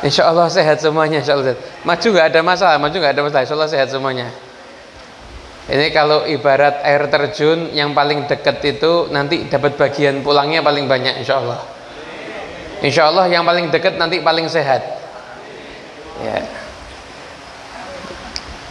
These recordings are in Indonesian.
Insya Allah sehat semuanya, insya Allah. Maju nggak ada masalah, insya Allah sehat semuanya. Ini kalau ibarat air terjun, yang paling dekat itu nanti dapat bagian pulangnya paling banyak, insya Allah. Insya Allah yang paling dekat nanti paling sehat. Ya.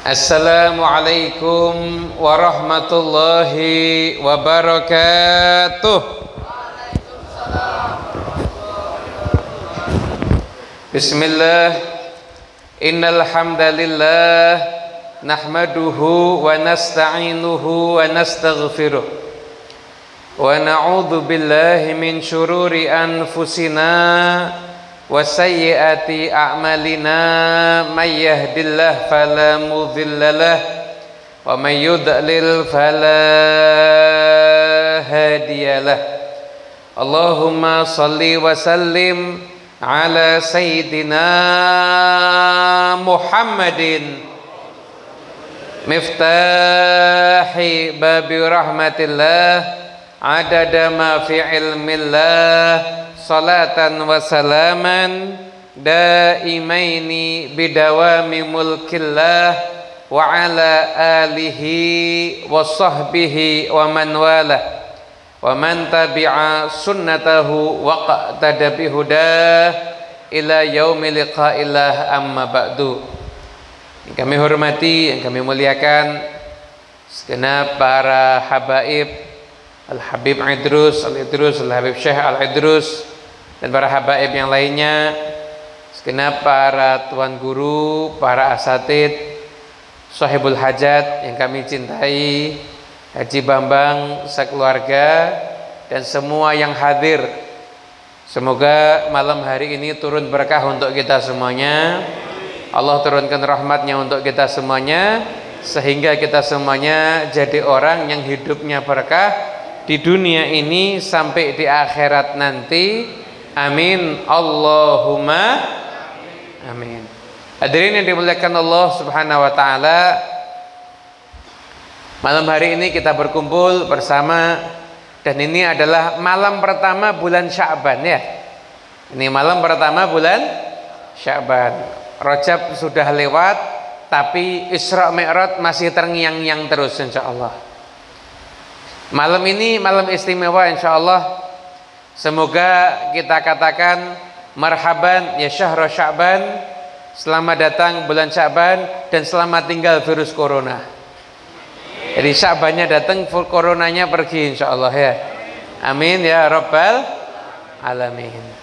Assalamualaikum warahmatullahi wabarakatuh. Bismillah. Innal hamdalillah nahmaduhu wa nasta'inuhu wa nastaghfiruh wa na'udzu billahi min syururi anfusina wa sayyiati a'malina may yahdihillahu fala mudhillalah wa may yudlil fala hadiyalah. Allahumma shalli wa sallim ala sayyidina Muhammadin miftahi babi rahmatillah adada ma fi ilmillah salatan wa salaman daimaini bidawami mulkillah wa ala alihi wa sahbihi wa man walah wa man tabi'a sunnatahu wa qtada bihudah ila yaumi liqa'illah, amma ba'du. Yang kami hormati, yang kami muliakan segenap para habaib Al-Habib Idrus, Al-Habib Syekh Al-Idrus, dan para habaib yang lainnya, segenap para tuan guru, para asatid, sahibul hajat yang kami cintai, Haji Bambang sekeluarga, dan semua yang hadir. Semoga malam hari ini turun berkah untuk kita semuanya. Allah turunkan rahmatnya untuk kita semuanya, sehingga kita semuanya jadi orang yang hidupnya berkah di dunia ini sampai di akhirat nanti. Amin Allahumma amin. Hadirin yang dimuliakan Allah Subhanahu wa taala, malam hari ini kita berkumpul bersama, dan ini adalah malam pertama bulan Sya'ban ya. Ini malam pertama bulan Sya'ban. Rajab sudah lewat, tapi Isra Mi'raj masih terngiang-ngiang terus insyaallah. Malam ini malam istimewa insyaallah. Semoga kita katakan marhaban ya syahr Sya'ban, selamat datang bulan Sya'ban, dan selamat tinggal virus corona. Jadi Sya'bannya datang, coronanya pergi insyaallah ya. Amin ya rabbal alamin.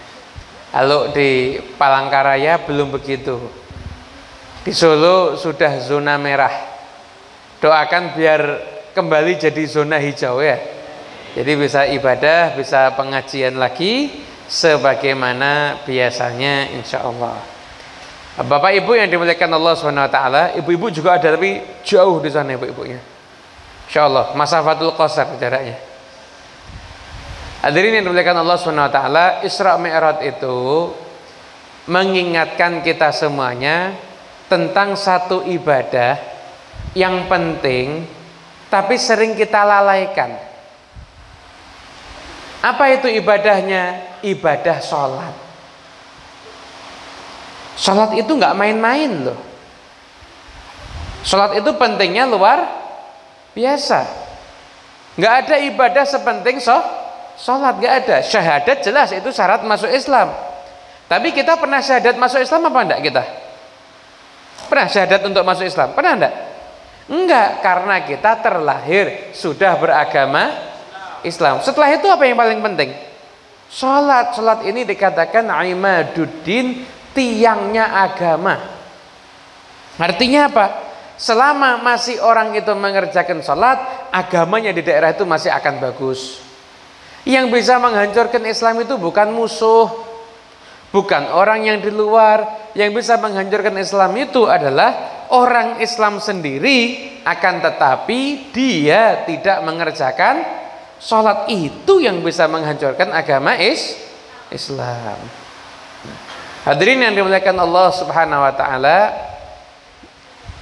Kalau di Palangkaraya belum begitu. Di Solo sudah zona merah. Doakan biar kembali jadi zona hijau ya. Jadi bisa ibadah, bisa pengajian lagi sebagaimana biasanya insyaallah. Bapak Ibu yang dimuliakan Allah Subhanahu wa taala, ibu-ibu juga ada tapi jauh di sana ibu-ibunya. Insyaallah masafatul qasar jaraknya. Hadirin yang dimuliakan Allah Subhanahu wa taala, Isra Mi'raj itu mengingatkan kita semuanya tentang satu ibadah yang penting tapi sering kita lalaikan. Apa itu ibadahnya? Ibadah sholat. Sholat itu nggak main-main loh. Sholat itu pentingnya luar biasa. Nggak ada ibadah sepenting sholat, nggak ada. Syahadat jelas itu syarat masuk Islam. Tapi kita pernah syahadat masuk Islam apa enggak kita? Pernah syahadat untuk masuk Islam? Pernah enggak? Enggak, karena kita terlahir sudah beragama Islam. Setelah itu apa yang paling penting? Sholat. Sholat ini dikatakan imaduddin, tiangnya agama. Artinya apa? Selama masih orang itu mengerjakan sholat, agamanya di daerah itu masih akan bagus. Yang bisa menghancurkan Islam itu bukan musuh, bukan orang yang di luar. Yang bisa menghancurkan Islam itu adalah orang Islam sendiri, akan tetapi dia tidak mengerjakan sholat. Itu yang bisa menghancurkan agama Islam. Hadirin yang dimuliakan Allah Subhanahu wa taala,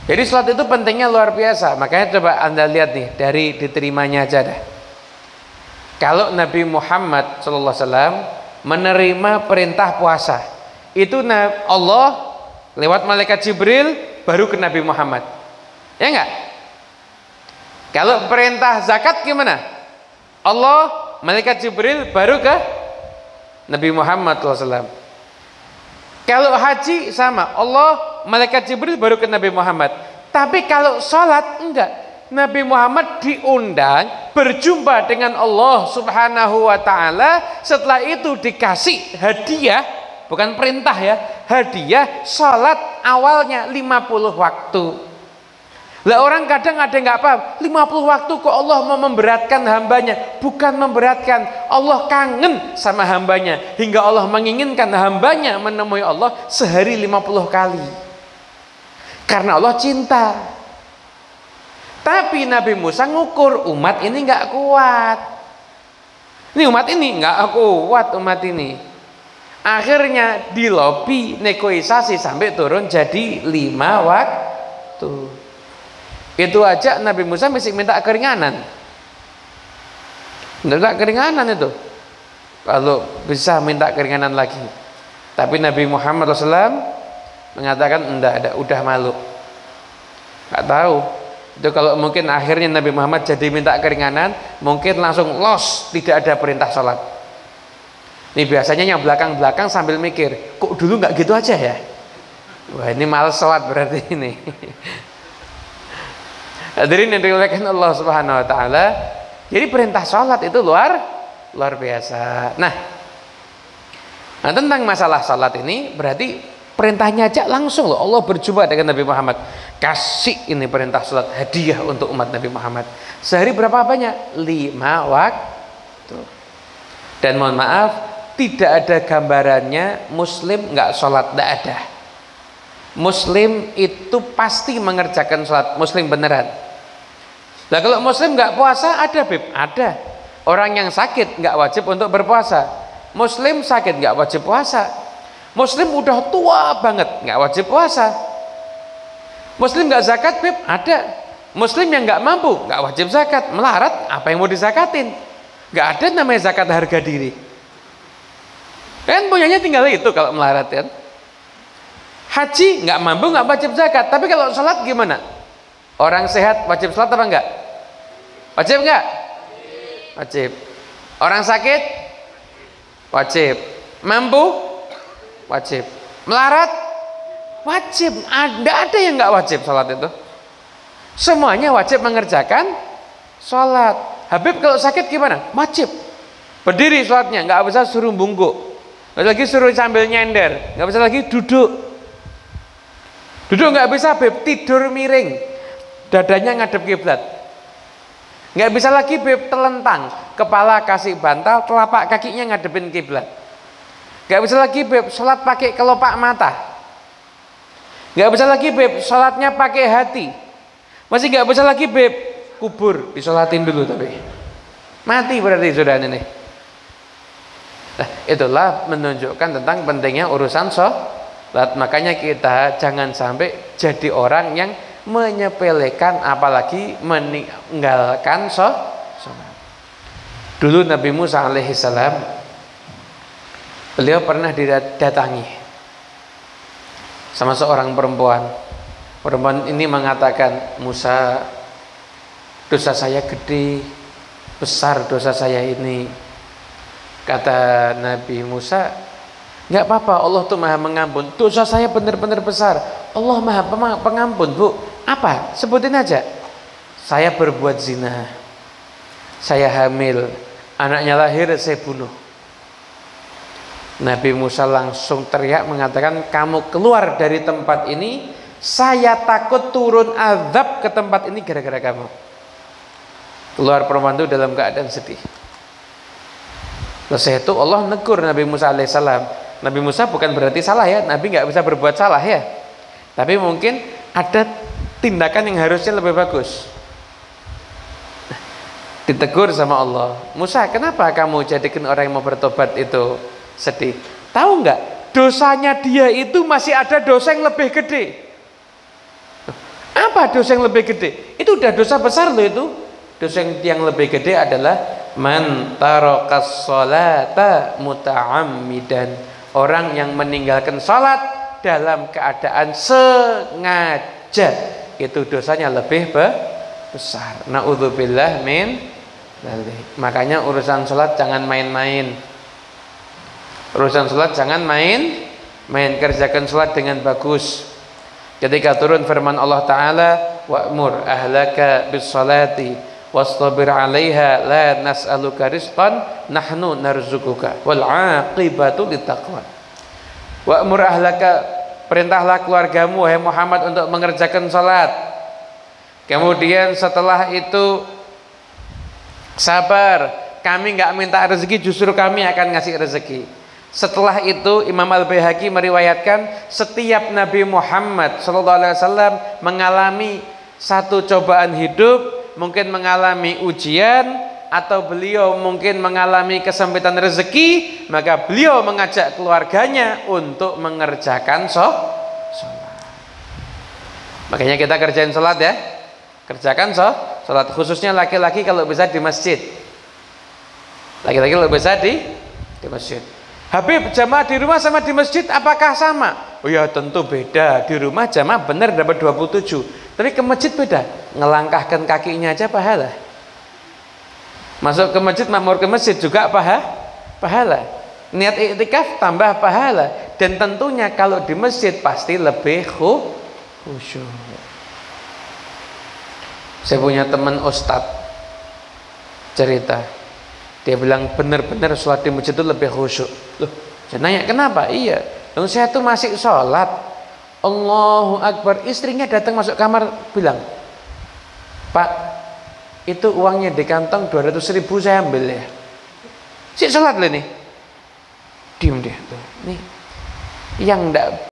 jadi sholat itu pentingnya luar biasa. Makanya coba Anda lihat nih dari diterimanya aja dah. Kalau Nabi Muhammad SAW menerima perintah puasa, itu Allah lewat malaikat Jibril baru ke Nabi Muhammad. Ya enggak? Kalau perintah zakat gimana? Allah, malaikat Jibril baru ke Nabi Muhammad SAW. Kalau haji sama, Allah, malaikat Jibril baru ke Nabi Muhammad. Tapi kalau sholat enggak. Nabi Muhammad diundang berjumpa dengan Allah Subhanahu wa ta'ala. Setelah itu dikasih hadiah, bukan perintah ya, hadiah sholat awalnya 50 waktu. Lah orang kadang ada nggak paham, 50 waktu kok Allah mau memberatkan hambanya. Bukan memberatkan, Allah kangen sama hambanya, hingga Allah menginginkan hambanya menemui Allah sehari 50 kali, karena Allah cinta. Tapi Nabi Musa ngukur, umat ini nggak kuat. Ini umat ini nggak kuat, umat ini. Akhirnya dilobi, negosiasi sampai turun jadi 5 waktu. Itu aja Nabi Musa mesti minta keringanan. Minta keringanan itu. Kalau bisa minta keringanan lagi. Tapi Nabi Muhammad SAW mengatakan enggak, udah malu. Nggak tahu. Itu kalau mungkin akhirnya Nabi Muhammad jadi minta keringanan, mungkin langsung los, tidak ada perintah sholat. Ini biasanya yang belakang-belakang sambil mikir, kok dulu nggak gitu aja ya? Wah, ini malas sholat berarti ini. Hadirin yang dimuliakan Allah Subhanahu wa taala. Jadi perintah sholat itu luar biasa. Nah, tentang masalah sholat ini berarti perintahnya aja langsung loh. Allah berjumpa dengan Nabi Muhammad, kasih ini perintah sholat, hadiah untuk umat Nabi Muhammad. Sehari berapa banyak? 5 waktu. Dan mohon maaf, tidak ada gambarannya Muslim nggak sholat, tidak ada. Muslim itu pasti mengerjakan sholat, Muslim beneran. Nah kalau Muslim nggak puasa, ada Bib, ada. Orang yang sakit nggak wajib untuk berpuasa. Muslim sakit nggak wajib puasa. Muslim udah tua banget nggak wajib puasa. Muslim nggak zakat Bib, ada. Muslim yang nggak mampu nggak wajib zakat. Melarat, apa yang mau disakatin? Nggak ada namanya zakat harga diri. Kan punyanya tinggal itu kalau melarat kan. Haji nggak mampu nggak wajib zakat. Tapi kalau sholat gimana? Orang sehat wajib sholat apa enggak? Wajib enggak? Wajib. Orang sakit? Wajib. Mampu? Wajib. Melarat? Wajib. Ada yang enggak wajib sholat itu. Semuanya wajib mengerjakan sholat. Habib kalau sakit gimana? Wajib. Berdiri sholatnya, enggak bisa suruh bungkuk. Enggak lagi suruh sambil nyender. Enggak bisa lagi duduk. Duduk enggak bisa Habib, tidur miring. Dadanya ngadep kiblat. Nggak bisa lagi Beb telentang, kepala kasih bantal, telapak kakinya ngadepin kiblat. Nggak bisa lagi Beb sholat pakai kelopak mata. Nggak bisa lagi Beb sholatnya pakai hati. Masih nggak bisa lagi Beb kubur disolatin dulu, tapi mati berarti sudah ini. Nah, itulah menunjukkan tentang pentingnya urusan sholat. Makanya kita jangan sampai jadi orang yang menyepelekan apalagi meninggalkan sholat. Dulu Nabi Musa alaihissalam, beliau pernah didatangi sama seorang perempuan. Perempuan ini mengatakan, Musa, dosa saya gede, besar dosa saya ini. Kata Nabi Musa, nggak apa-apa, Allah tuh maha mengampun. Dosa saya benar-benar besar, Allah maha pengampun. Bu, apa? Sebutin aja. Saya berbuat zina, saya hamil, anaknya lahir saya bunuh. Nabi Musa langsung teriak mengatakan, kamu keluar dari tempat ini, saya takut turun azab ke tempat ini gara-gara kamu. Keluar perempuan itu dalam keadaan sedih. Setelah itu Allah negur Nabi Musa alaihissalam. Nabi Musa bukan berarti salah ya, Nabi nggak bisa berbuat salah ya, tapi mungkin ada tindakan yang harusnya lebih bagus. Ditegur sama Allah, Musa, kenapa kamu jadikan orang yang mau bertobat itu sedih? Tahu nggak, dosanya dia itu masih ada dosa yang lebih gede. Apa dosa yang lebih gede? Itu udah dosa besar loh itu. Dosa yang lebih gede adalah man tarakas sholata muta'ammidan, Orang yang meninggalkan sholat dalam keadaan sengaja, itu dosanya lebih besar. Na'udzubillah min dzalik. Makanya urusan sholat jangan main-main. Urusan sholat jangan main-main. Kerjakan sholat dengan bagus. Ketika turun firman Allah Ta'ala, wa'mur ahlaka bis sholati wastabir 'alaiha la nas'aluka rizqan nahnu narzuquka wal 'aqibatu littaqwa. Wa'mur ahlaka, perintahlah keluargamu wahai Muhammad untuk mengerjakan salat. Kemudian setelah itu sabar, kami enggak minta rezeki, justru kami akan ngasih rezeki. Setelah itu Imam Al-Baihaqi meriwayatkan setiap Nabi Muhammad SAW mengalami satu cobaan hidup, mungkin mengalami ujian, atau beliau mungkin mengalami kesempitan rezeki, maka beliau mengajak keluarganya untuk mengerjakan sholat. Makanya kita kerjain sholat ya, kerjakan sholat, khususnya laki-laki kalau bisa di masjid. Laki-laki kalau bisa di masjid. Habib, jamaah di rumah sama di masjid apakah sama? Oh ya tentu beda. Di rumah jamaah benar dapat 27, tapi ke masjid beda. Ngelangkahkan kakinya aja pahala. Masuk ke masjid, makmur ke masjid juga pahala. Niat iktikaf tambah pahala. Dan tentunya kalau di masjid pasti lebih khusyuk. Saya punya teman ustadz cerita, dia bilang benar-benar sholat di masjid itu lebih khusyuk. Loh, saya nanya kenapa? Iya, saya tuh masih sholat, Allahu Akbar, istrinya datang masuk kamar bilang, Pak, itu uangnya di kantong 200.000 saya ambil ya. Si sholat loh nih, diem dia tuh. Nih, yang enggak